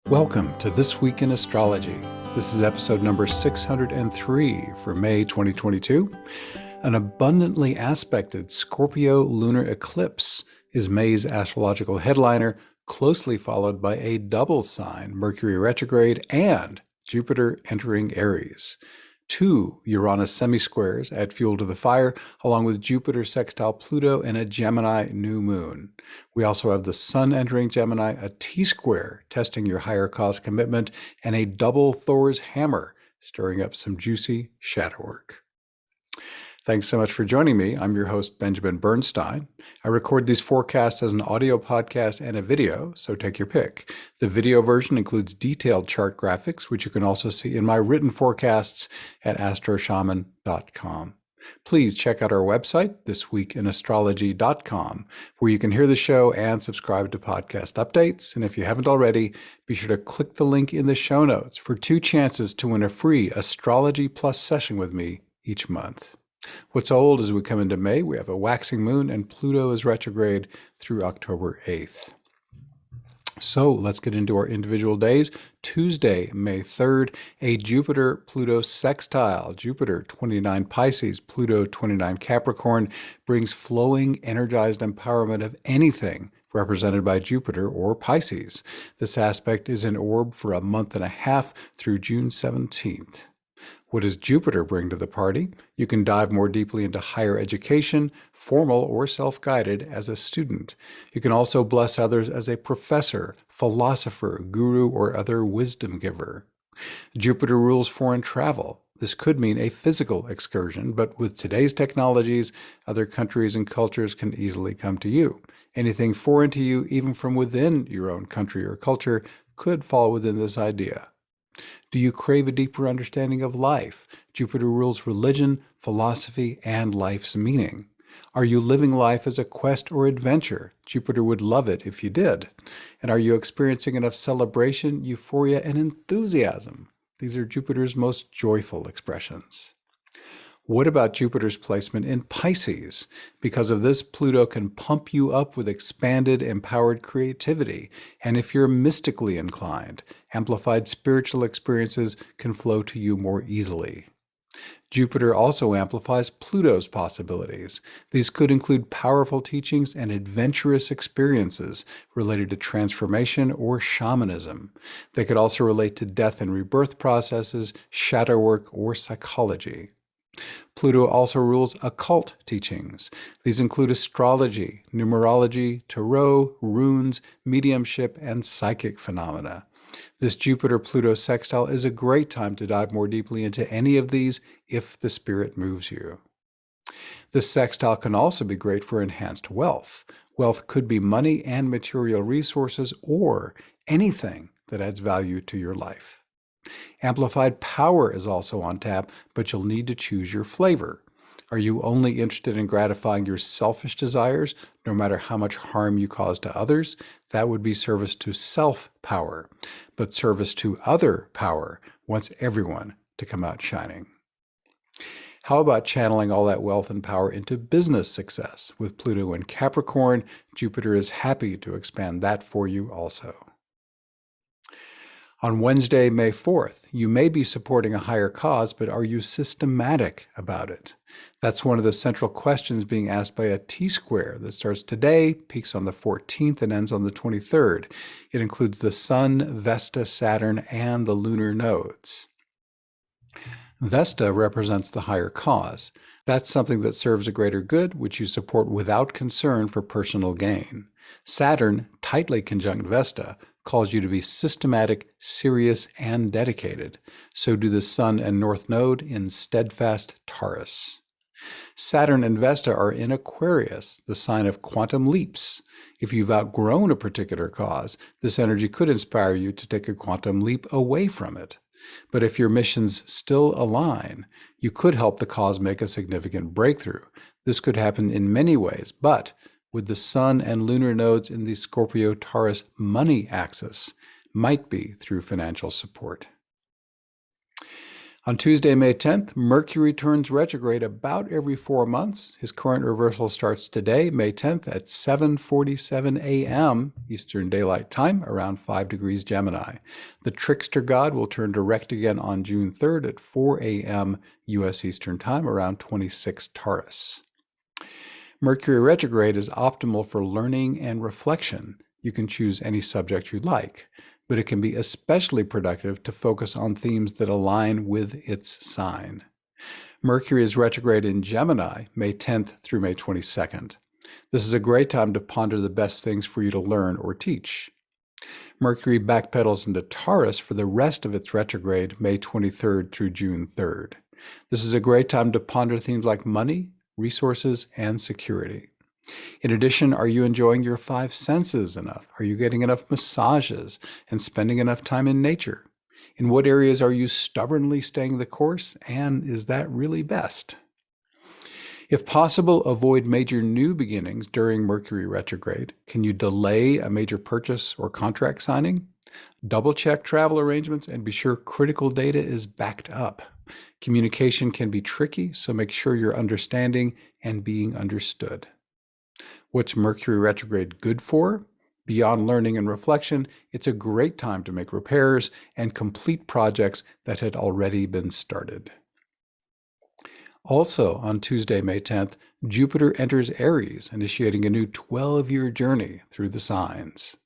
Welcome to This Week in Astrology. This is episode number 603 for May 2022. An abundantly aspected Scorpio Lunar Eclipse is May's astrological headliner, closely followed by a double sign, Mercury Retrograde and Jupiter entering Aries. 2 Uranus SemiSquares add fuel to the fire, along with Jupiter sextile Pluto and a Gemini new moon. We also have the Sun entering Gemini, a T-square testing your higher cause commitment, and a double Thors Hammer stirring up some juicy shadow work. Thanks so much for joining me. I'm your host, Benjamin Bernstein. I record these forecasts as an audio podcast and a video, so take your pick. The video version includes detailed chart graphics, which you can also see in my written forecasts at astroshaman.com. Please check out our website, thisweekinastrology.com, where you can hear the show and subscribe to podcast updates. And if you haven't already, be sure to click the link in the show notes for 2 chances to win a free Astrology Plus session with me each month. What's old as we come into May, we have a waxing moon and Pluto is retrograde through October 8th. So let's get into our individual days. Tuesday, May 3rd, a Jupiter-Pluto sextile. Jupiter 29 Pisces, Pluto 29 Capricorn brings flowing, energized empowerment of anything represented by Jupiter or Pisces. This aspect is in orb for a month and a half through June 17th. What does Jupiter bring to the party? You can dive more deeply into higher education, formal or self-guided, as a student. You can also bless others as a professor, philosopher, guru, or other wisdom giver. Jupiter rules foreign travel. This could mean a physical excursion, but with today's technologies, other countries and cultures can easily come to you. Anything foreign to you, even from within your own country or culture, could fall within this idea. Do you crave a deeper understanding of life? Jupiter rules religion, philosophy, and life's meaning. Are you living life as a quest or adventure? Jupiter would love it if you did. And are you experiencing enough celebration, euphoria, and enthusiasm? These are Jupiter's most joyful expressions. What about Jupiter's placement in Pisces? Because of this, Pluto can pump you up with expanded, empowered creativity. And if you're mystically inclined, amplified spiritual experiences can flow to you more easily. Jupiter also amplifies Pluto's possibilities. These could include powerful teachings and adventurous experiences related to transformation or shamanism. They could also relate to death and rebirth processes, shadow work, or psychology. Pluto also rules occult teachings. These include astrology, numerology, tarot, runes, mediumship, and psychic phenomena. This Jupiter-Pluto sextile is a great time to dive more deeply into any of these if the spirit moves you. This sextile can also be great for enhanced wealth. Wealth could be money and material resources or anything that adds value to your life. Amplified power is also on tap, but you'll need to choose your flavor. Are you only interested in gratifying your selfish desires, no matter how much harm you cause to others? That would be service to self-power. But service to other power wants everyone to come out shining. How about channeling all that wealth and power into business success? With Pluto in Capricorn, Jupiter is happy to expand that for you also. On Wednesday, May 4th, you may be supporting a higher cause, but are you systematic about it? That's one of the central questions being asked by a T-square that starts today, peaks on the 14th, and ends on the 23rd. It includes the Sun, Vesta, Saturn, and the lunar nodes. Vesta represents the higher cause. That's something that serves a greater good, which you support without concern for personal gain. Saturn, tightly conjunct Vesta, calls you to be systematic, serious, and dedicated. So do the Sun and North Node in steadfast Taurus. Saturn and Vesta are in Aquarius, the sign of quantum leaps. If you've outgrown a particular cause, this energy could inspire you to take a quantum leap away from it. But if your missions still align, you could help the cause make a significant breakthrough. This could happen in many ways, but with the Sun and lunar nodes in the Scorpio-Taurus money axis, might be through financial support. On Tuesday, May 10th, Mercury turns retrograde about every 4 months. His current reversal starts today, May 10th, at 7:47 a.m. Eastern Daylight Time, around 5 degrees Gemini. The trickster god will turn direct again on June 3rd at 4 a.m. U.S. Eastern Time, around 26 Taurus. Mercury retrograde is optimal for learning and reflection. You can choose any subject you like, but it can be especially productive to focus on themes that align with its sign. Mercury is retrograde in Gemini, May 10th through May 22nd. This is a great time to ponder the best things for you to learn or teach. Mercury backpedals into Taurus for the rest of its retrograde, May 23rd through June 3rd. This is a great time to ponder themes like money, resources, and security. In addition, are you enjoying your 5 senses enough? Are you getting enough massages and spending enough time in nature? In what areas are you stubbornly staying the course? And is that really best? If possible, avoid major new beginnings during Mercury retrograde. Can you delay a major purchase or contract signing? Double-check travel arrangements and be sure critical data is backed up. Communication can be tricky, so make sure you're understanding and being understood. What's Mercury retrograde good for? Beyond learning and reflection, it's a great time to make repairs and complete projects that had already been started. Also, on Tuesday, May 10th, Jupiter enters Aries, initiating a new 12-year journey through the signs.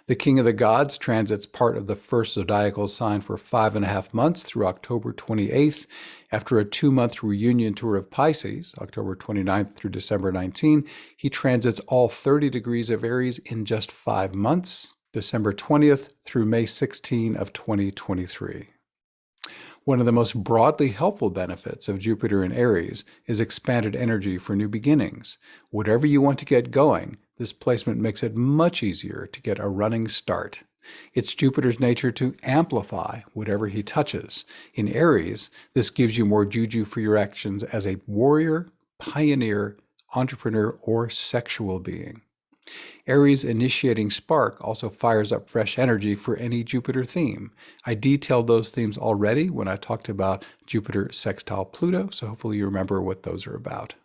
The King of the Gods transits part of the first zodiacal sign for 5.5 months through October 28th. After a 2-month reunion tour of Pisces, October 29th through December 19, he transits all 30 degrees of Aries in just 5 months, December 20th through May 16 of 2023. One of the most broadly helpful benefits of Jupiter in Aries is expanded energy for new beginnings. Whatever you want to get going, this placement makes it much easier to get a running start. It's Jupiter's nature to amplify whatever he touches. In Aries, this gives you more juju for your actions as a warrior, pioneer, entrepreneur, or sexual being. Aries' initiating spark also fires up fresh energy for any Jupiter theme. I detailed those themes already when I talked about Jupiter sextile Pluto, so hopefully you remember what those are about.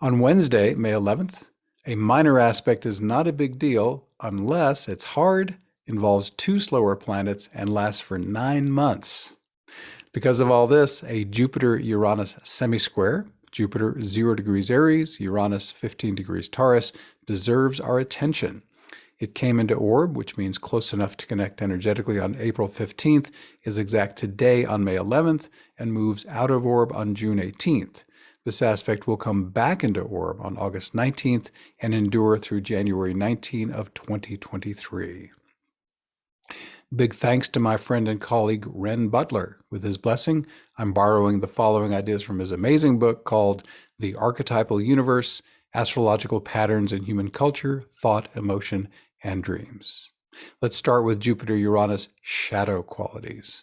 On Wednesday, May 11th, a minor aspect is not a big deal unless it's hard, involves 2 slower planets, and lasts for 9 months. Because of all this, a Jupiter-Uranus SemiSquare, Jupiter 0 degrees Aries, Uranus 15 degrees Taurus, deserves our attention. It came into orb, which means close enough to connect energetically on April 15th, is exact today on May 11th, and moves out of orb on June 18th. This aspect will come back into orb on August 19th and endure through January 19 of 2023. Big thanks to my friend and colleague Ren Butler. With his blessing, I'm borrowing the following ideas from his amazing book called The Archetypal Universe: Astrological Patterns in Human Culture, Thought, Emotion, and Dreams. Let's start with Jupiter-Uranus shadow qualities.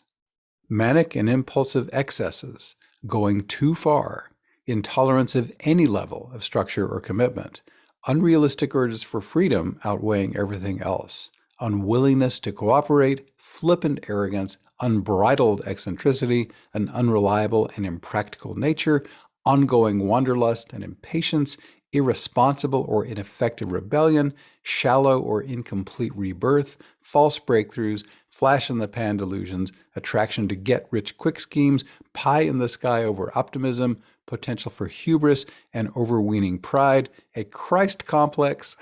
Manic and impulsive excesses, going too far, intolerance of any level of structure or commitment, unrealistic urges for freedom outweighing everything else, unwillingness to cooperate, flippant arrogance, unbridled eccentricity, an unreliable and impractical nature, ongoing wanderlust and impatience, irresponsible or ineffective rebellion, shallow or incomplete rebirth, false breakthroughs, flash-in-the-pan delusions, attraction to get-rich-quick schemes, pie-in-the-sky over-optimism, potential for hubris and overweening pride, a Christ complex,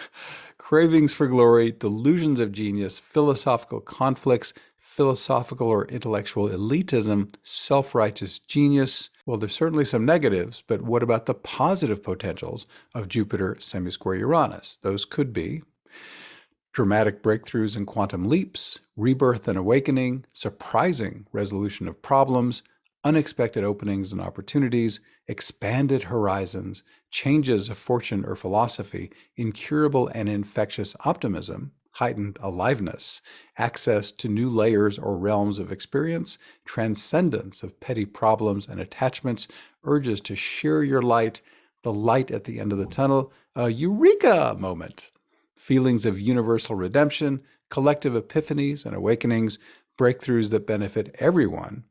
cravings for glory, delusions of genius, philosophical conflicts, philosophical or intellectual elitism, self-righteous genius. Well, there's certainly some negatives, but what about the positive potentials of Jupiter semisquare Uranus? Those could be dramatic breakthroughs and quantum leaps, rebirth and awakening, surprising resolution of problems, unexpected openings and opportunities, expanded horizons, changes of fortune or philosophy, incurable and infectious optimism, heightened aliveness, access to new layers or realms of experience, transcendence of petty problems and attachments, urges to share your light, the light at the end of the tunnel, a eureka moment, feelings of universal redemption, collective epiphanies and awakenings, breakthroughs that benefit everyone,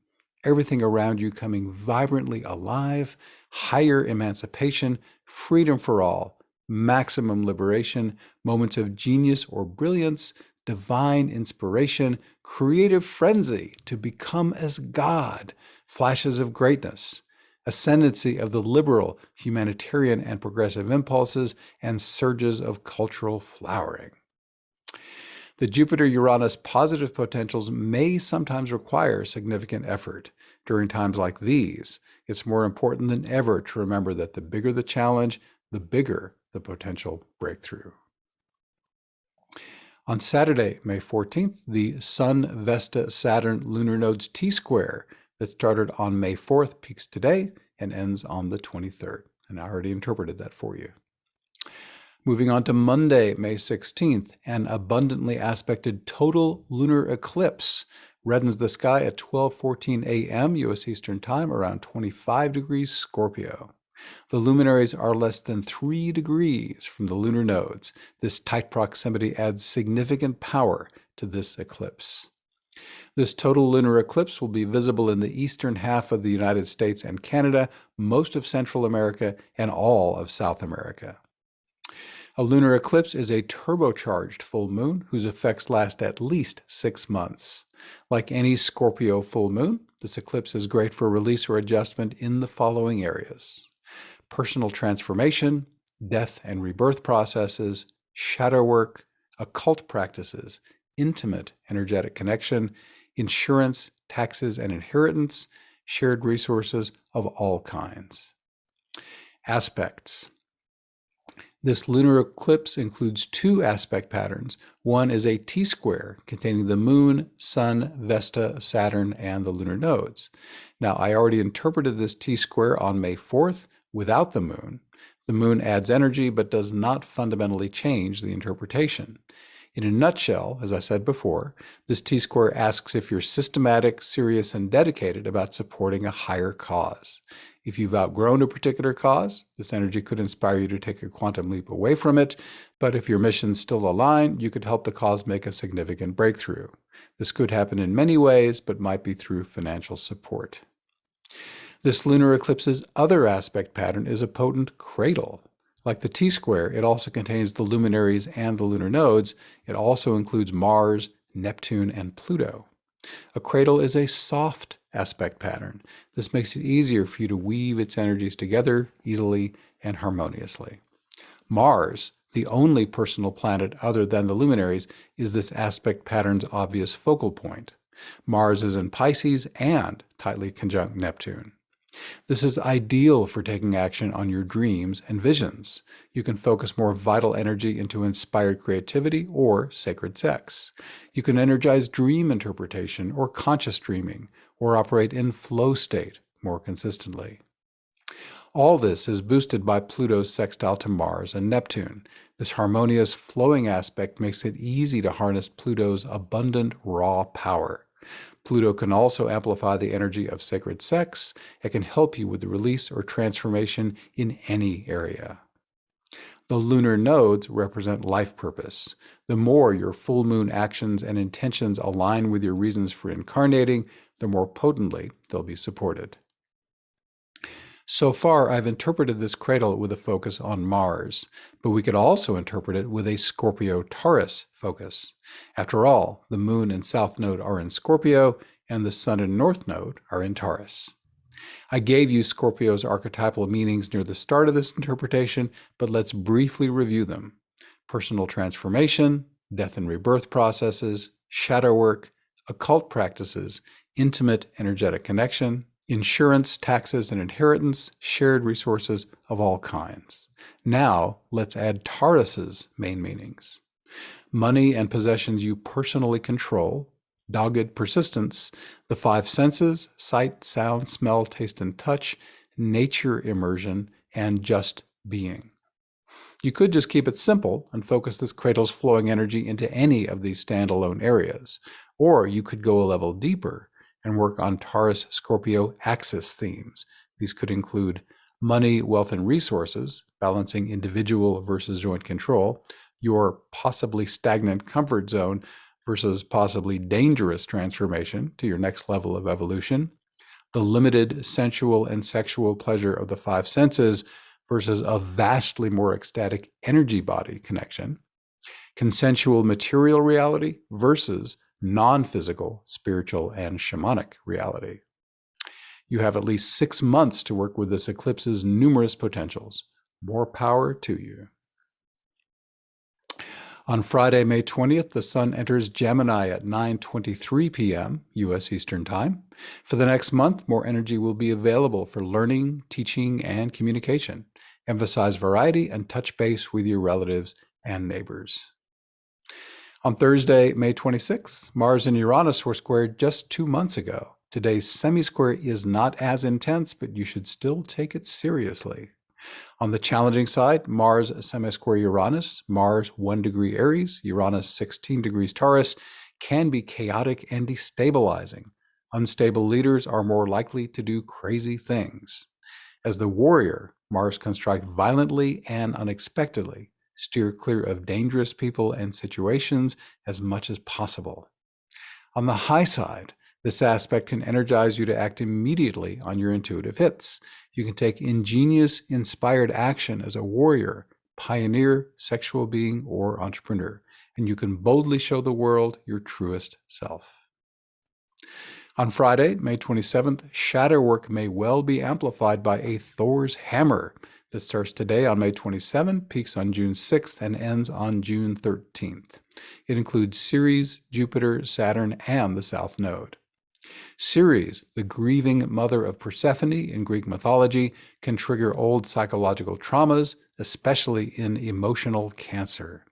everything around you coming vibrantly alive, higher emancipation, freedom for all, maximum liberation, moments of genius or brilliance, divine inspiration, creative frenzy to become as God, flashes of greatness, ascendancy of the liberal, humanitarian, and progressive impulses, and surges of cultural flowering. The Jupiter-Uranus positive potentials may sometimes require significant effort. During times like these, it's more important than ever to remember that the bigger the challenge, the bigger the potential breakthrough. On Saturday, May 14th, the Sun-Vesta-Saturn lunar nodes T-square that started on May 4th peaks today and ends on the 23rd. And I already interpreted that for you. Moving on to Monday, May 16th, an abundantly aspected total lunar eclipse reddens the sky at 12:14 a.m. U.S. Eastern Time, around 25 degrees Scorpio. The luminaries are less than 3 degrees from the lunar nodes. This tight proximity adds significant power to this eclipse. This total lunar eclipse will be visible in the eastern half of the United States and Canada, most of Central America, and all of South America. A lunar eclipse is a turbocharged full moon whose effects last at least 6 months. Like any Scorpio full moon, this eclipse is great for release or adjustment in the following areas: personal transformation, death and rebirth processes, shadow work, occult practices, intimate energetic connection, insurance, taxes and inheritance, shared resources of all kinds. Aspects. This lunar eclipse includes 2 aspect patterns. One is a T-square containing the Moon, Sun, Vesta, Saturn, and the lunar nodes. Now, I already interpreted this T-square on May 4th without the Moon. The Moon adds energy but does not fundamentally change the interpretation. In a nutshell, as I said before, this T-square asks if you're systematic, serious, and dedicated about supporting a higher cause. If you've outgrown a particular cause, this energy could inspire you to take a quantum leap away from it, but if your missions still align, you could help the cause make a significant breakthrough. This could happen in many ways, but might be through financial support. This lunar eclipse's other aspect pattern is a potent cradle. Like the T-square, it also contains the luminaries and the lunar nodes. It also includes Mars, Neptune, and Pluto. A cradle is a soft aspect pattern. This makes it easier for you to weave its energies together easily and harmoniously. Mars, the only personal planet other than the luminaries, is this aspect pattern's obvious focal point. Mars is in Pisces and tightly conjunct Neptune. This is ideal for taking action on your dreams and visions. You can focus more vital energy into inspired creativity or sacred sex. You can energize dream interpretation or conscious dreaming, or operate in flow state more consistently. All this is boosted by Pluto's sextile to Mars and Neptune. This harmonious flowing aspect makes it easy to harness Pluto's abundant raw power. Pluto can also amplify the energy of sacred sex. It can help you with the release or transformation in any area. The lunar nodes represent life purpose. The more your full moon actions and intentions align with your reasons for incarnating, the more potently they'll be supported. So far, I've interpreted this cradle with a focus on Mars, but we could also interpret it with a Scorpio-Taurus focus. After all, the Moon and South Node are in Scorpio, and the Sun and North Node are in Taurus. I gave you Scorpio's archetypal meanings near the start of this interpretation, but let's briefly review them. Personal transformation, death and rebirth processes, shadow work, occult practices, intimate energetic connection, insurance, taxes, and inheritance, shared resources of all kinds. Now, let's add Taurus's main meanings. Money and possessions you personally control, dogged persistence, the 5 senses, sight, sound, smell, taste, and touch, nature immersion, and just being. You could just keep it simple and focus this cradle's flowing energy into any of these standalone areas, or you could go a level deeper and work on Taurus-Scorpio axis themes. These could include money, wealth, and resources, balancing individual versus joint control, your possibly stagnant comfort zone versus possibly dangerous transformation to your next level of evolution, the limited sensual and sexual pleasure of the five senses versus a vastly more ecstatic energy body connection, consensual material reality versus non-physical, spiritual, and shamanic reality. You have at least 6 months to work with this eclipse's numerous potentials. More power to you. On Friday, May 20th, the Sun enters Gemini at 9:23 p.m. U.S. Eastern Time. For the next month, more energy will be available for learning, teaching, and communication. Emphasize variety and touch base with your relatives and neighbors. On Thursday, May 26th, Mars and Uranus were squared just 2 months ago. Today's semi-square is not as intense, but you should still take it seriously. On the challenging side, Mars semi-square Uranus, Mars 1 degree Aries, Uranus 16 degrees Taurus, can be chaotic and destabilizing. Unstable leaders are more likely to do crazy things. As the warrior, Mars can strike violently and unexpectedly. Steer clear of dangerous people and situations as much as possible. On the high side, this aspect can energize you to act immediately on your intuitive hits. You can take ingenious, inspired action as a warrior, pioneer, sexual being, or entrepreneur, and you can boldly show the world your truest self. On Friday, May 27th, shadow work may well be amplified by a Thors Hammer that starts today on May 27th, peaks on June 6th, and ends on June 13th. It includes Ceres, Jupiter, Saturn, and the South Node. Ceres, the grieving mother of Persephone in Greek mythology, can trigger old psychological traumas, especially in emotional cancer.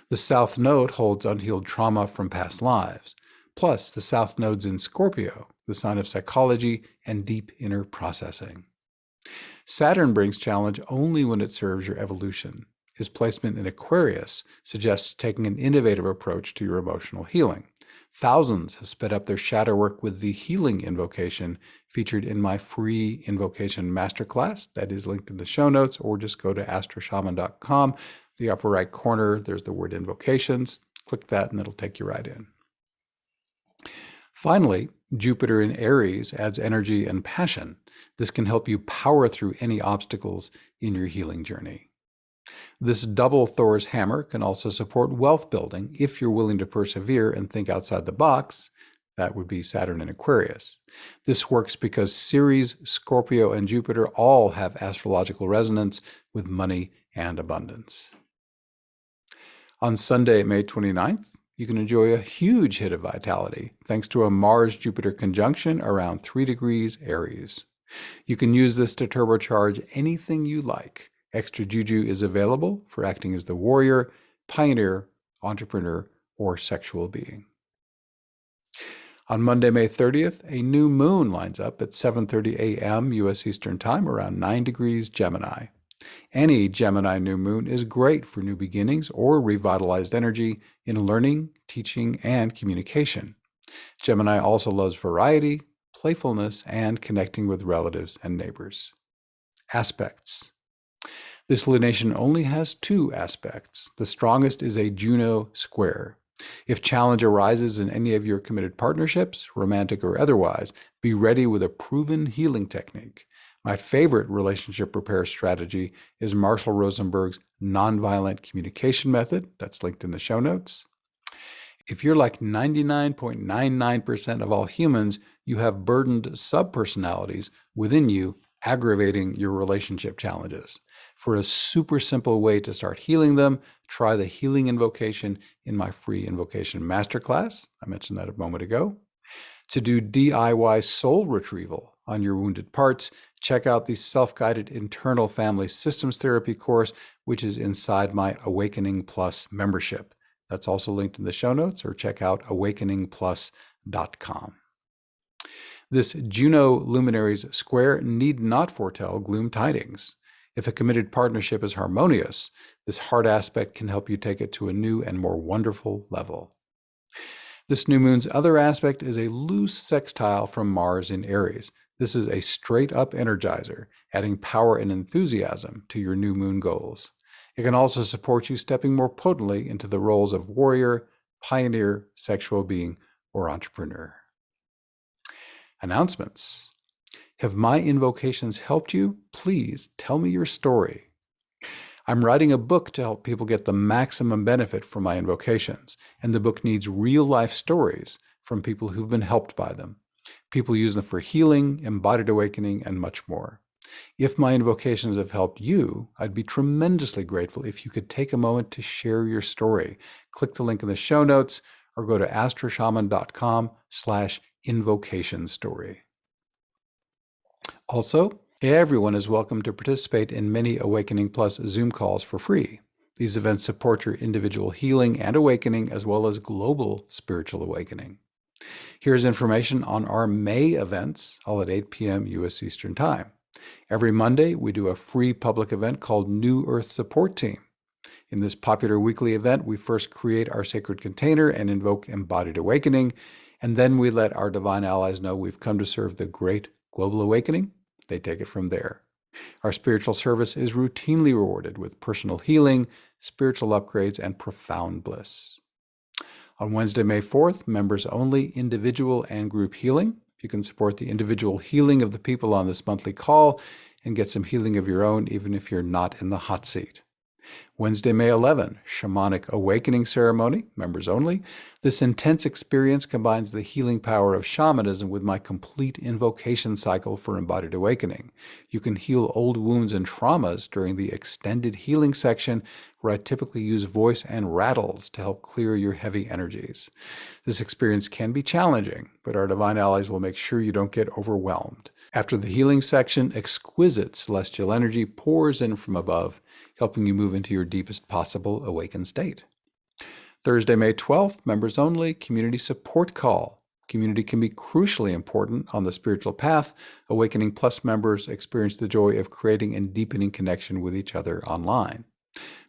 The South Node holds unhealed trauma from past lives. Plus, the South Node's in Scorpio, the sign of psychology and deep inner processing. Saturn brings challenge only when it serves your evolution. His placement in Aquarius suggests taking an innovative approach to your emotional healing. Thousands have sped up their shadow work with the Healing Invocation featured in my free invocation masterclass. That is linked in the show notes, or just go to astroshaman.com. The upper right corner, there's the word invocations. Click that and it'll take you right in. Finally, Jupiter in Aries adds energy and passion. This can help you power through any obstacles in your healing journey. This double Thors Hammer can also support wealth building if you're willing to persevere and think outside the box. That would be Saturn in Aquarius. This works because Ceres, Scorpio, and Jupiter all have astrological resonance with money and abundance. On Sunday, May 29th, you can enjoy a huge hit of vitality thanks to a Mars-Jupiter conjunction around 3 degrees Aries. You can use this to turbocharge anything you like. Extra juju is available for acting as the warrior, pioneer, entrepreneur, or sexual being. On Monday, May 30th, a new moon lines up at 7:30 a.m. U.S. Eastern Time around 9 degrees Gemini. Any Gemini new moon is great for new beginnings or revitalized energy in learning, teaching, and communication. Gemini also loves variety, playfulness, and connecting with relatives and neighbors. Aspects. This lunation only has 2 aspects. The strongest is a Juno square. If challenge arises in any of your committed partnerships, romantic or otherwise, be ready with a proven healing technique. My favorite relationship repair strategy is Marshall Rosenberg's nonviolent communication method. That's linked in the show notes. If you're like 99.99% of all humans, you have burdened subpersonalities within you aggravating your relationship challenges. For a super simple way to start healing them, try the Healing Invocation in my free invocation masterclass. I mentioned that a moment ago. To do DIY soul retrieval on your wounded parts, check out the Self-Guided Internal Family Systems Therapy course, which is inside my Awakening Plus membership. That's also linked in the show notes, or check out awakeningplus.com. This Juno luminaries square need not foretell gloom tidings. If a committed partnership is harmonious, this hard aspect can help you take it to a new and more wonderful level. This new moon's other aspect is a loose sextile from Mars in Aries. This is a straight-up energizer, adding power and enthusiasm to your new moon goals. It can also support you stepping more potently into the roles of warrior, pioneer, sexual being, or entrepreneur. Announcements. Have my invocations helped you? Please tell me your story. I'm writing a book to help people get the maximum benefit from my invocations, and the book needs real-life stories from people who've been helped by them. People use them for healing, embodied awakening, and much more. If my invocations have helped you, I'd be tremendously grateful if you could take a moment to share your story. Click the link in the show notes or go to astroshaman.com/invocation story. Also, everyone is welcome to participate in many Awakening Plus Zoom calls for free. These events support your individual healing and awakening as well as global spiritual awakening. Here's information on our May events, all at 8 p.m. U.S. Eastern Time. Every Monday, we do a free public event called New Earth Support Team. In this popular weekly event, we first create our sacred container and invoke embodied awakening, and then we let our divine allies know we've come to serve the great global awakening. They take it from there. Our spiritual service is routinely rewarded with personal healing, spiritual upgrades, and profound bliss. On Wednesday, May 4th, members only individual and group healing. You can support the individual healing of the people on this monthly call and get some healing of your own even if you're not in the hot seat. Wednesday, May 11, Shamanic Awakening Ceremony, members only. This intense experience combines the healing power of shamanism with my complete invocation cycle for embodied awakening. You can heal old wounds and traumas during the extended healing section, where I typically use voice and rattles to help clear your heavy energies. This experience can be challenging, but our divine allies will make sure you don't get overwhelmed. After the healing section, exquisite celestial energy pours in from above, helping you move into your deepest possible awakened state. Thursday, May 12th, members only, Community Support Call. Community can be crucially important on the spiritual path. Awakening Plus members experience the joy of creating and deepening connection with each other online.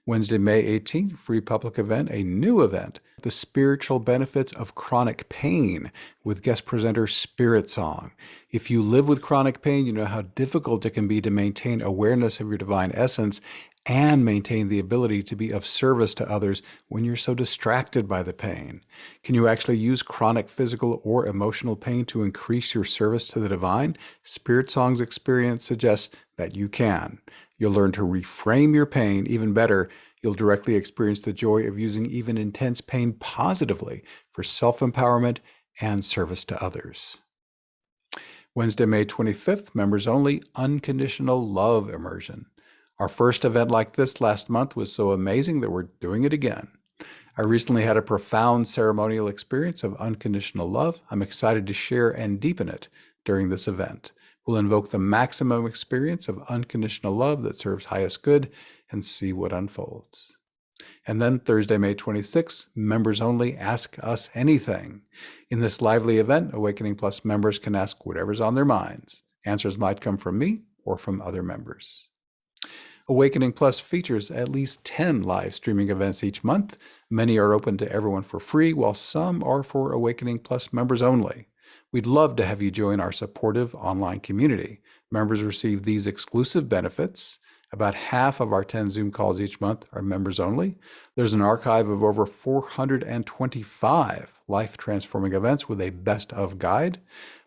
Wednesday, May 18th, free public event, a new event, The Spiritual Benefits of Chronic Pain, with guest presenter Spirit Song. If you live with chronic pain, you know how difficult it can be to maintain awareness of your divine essence and maintain the ability to be of service to others when you're so distracted by the pain. Can you actually use chronic physical or emotional pain to increase your service to the divine? Spirit Song's experience suggests that you can. You'll learn to reframe your pain. Even better, you'll directly experience the joy of using even intense pain positively for self-empowerment and service to others. Wednesday, May 25th, members only, Unconditional Love Immersion. Our first event like this last month was so amazing that we're doing it again. I recently had a profound ceremonial experience of unconditional love. I'm excited to share and deepen it during this event. We'll invoke the maximum experience of unconditional love that serves highest good and see what unfolds. And then Thursday, May 26th, members only, Ask Us Anything. In this lively event, Awakening Plus members can ask whatever's on their minds. Answers might come from me or from other members. Awakening Plus features at least 10 live streaming events each month. Many are open to everyone for free, while some are for Awakening Plus members only. We'd love to have you join our supportive online community. Members receive these exclusive benefits. About half of our 10 Zoom calls each month are members only. There's an archive of over 425 life-transforming events with a best-of guide,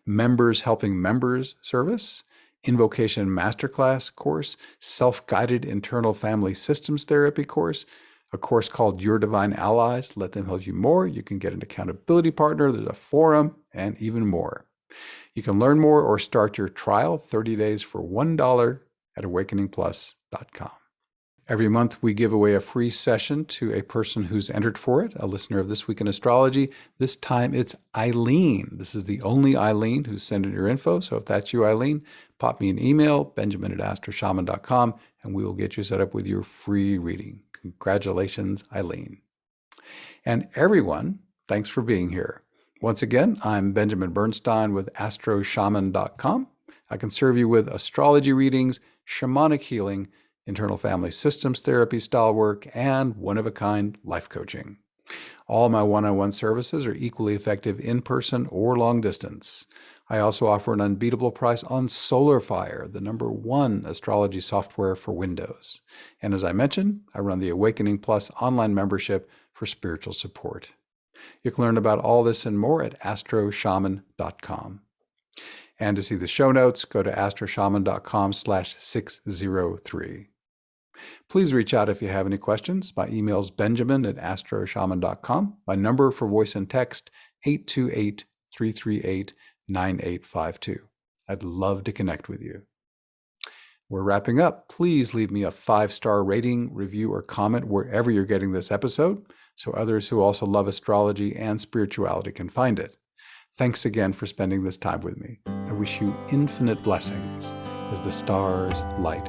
members helping members service, Invocation Masterclass course, self-guided internal family systems therapy course, a course called Your Divine Allies, Let Them Help You More. You can get an accountability partner, there's a forum, and even more. You can learn more or start your trial 30 days for $1 at awakeningplus.com. Every month, we give away a free session to a person who's entered for it, a listener of This Week in Astrology. This time, it's Eileen. This is the only Eileen who's sent in your info. So if that's you, Eileen, pop me an email, benjamin@astroshaman.com, and we will get you set up with your free reading. Congratulations, Eileen. And everyone, thanks for being here. Once again, I'm Benjamin Bernstein with astroshaman.com. I can serve you with astrology readings, shamanic healing, internal family systems therapy style work, and one-of-a-kind life coaching. All my one-on-one services are equally effective in person or long distance. I also offer an unbeatable price on SolarFire, the #1 astrology software for Windows. And as I mentioned, I run the Awakening Plus online membership for spiritual support. You can learn about all this and more at astroshaman.com. And to see the show notes, go to astroshaman.com/603. Please reach out if you have any questions. My email is benjamin@astroshaman.com. My number for voice and text, 828-338-9852. I'd love to connect with you. We're wrapping up. Please leave me a 5-star rating, review, or comment wherever you're getting this episode, so others who also love astrology and spirituality can find it. Thanks again for spending this time with me. I wish you infinite blessings as the stars light